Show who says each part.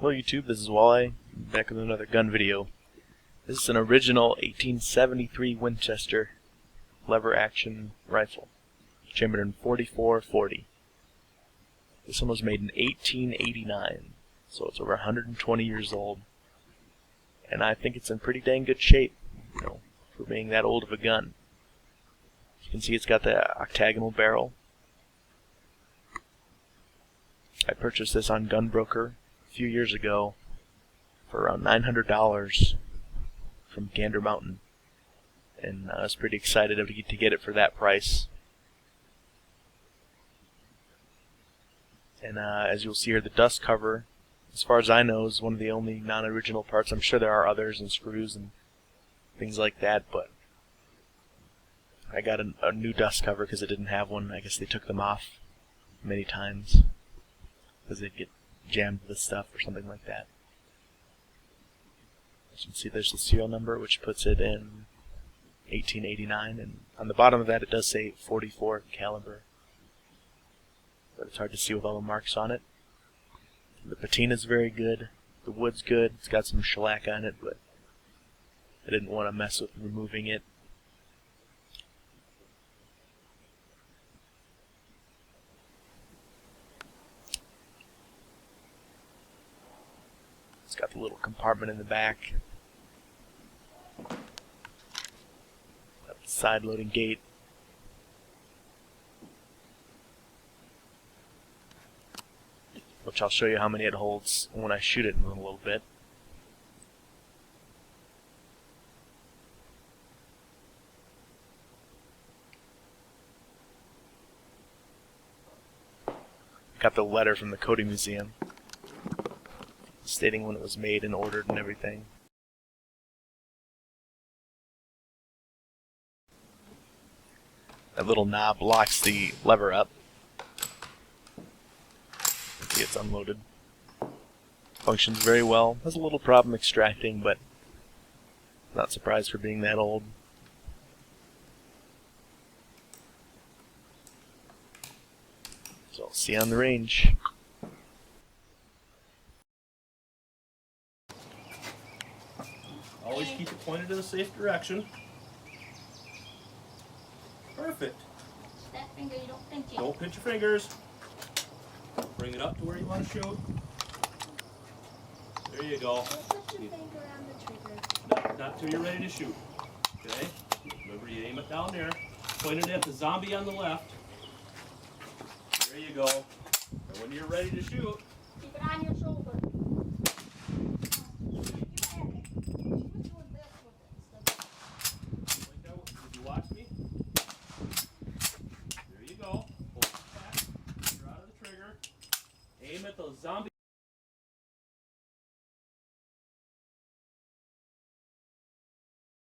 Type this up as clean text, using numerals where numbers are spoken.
Speaker 1: Hello YouTube, this is Walleye, back with another gun video. This is an original 1873 Winchester lever action rifle, chambered in .44-40. This one was made in 1889, so it's over 120 years old. And I think it's in pretty dang good shape, for being that old of a gun. You can see it's got the octagonal barrel. I purchased this on Gunbroker a few years ago for around $900 from Gander Mountain, and I was pretty excited to get it for that price. And as you'll see here, the dust cover, as far as I know, is one of the only non-original parts. I'm sure there are others and screws and things like that, but I got a new dust cover because it didn't have one. I guess they took them off many times because they'd get jammed with stuff or something like that. As you can see, there's the serial number, which puts it in 1889, and on the bottom of that it does say .44 caliber, but it's hard to see with all the marks on it. The patina's very good, the wood's good, it's got some shellac on it, but I didn't want to mess with removing it. It's got the little compartment in the back, got the side loading gate, which I'll show you how many it holds when I shoot it in a little bit. Got the letter from the Cody Museum stating when it was made and ordered and everything. That little knob locks the lever up. See, it's unloaded. Functions very well. Has a little problem extracting, but not surprised for being that old. So I'll see you on the range.
Speaker 2: Always keep it pointed in a safe direction. Perfect.
Speaker 3: That finger, you don't pinch it.
Speaker 2: Don't pinch your fingers. Bring it up to where you want to shoot. There you go.
Speaker 3: Don't put your finger on the trigger.
Speaker 2: Not till you're ready to shoot. Okay? Remember, you aim it down there. Point it at the zombie on the left. There you go. And when you're ready to shoot,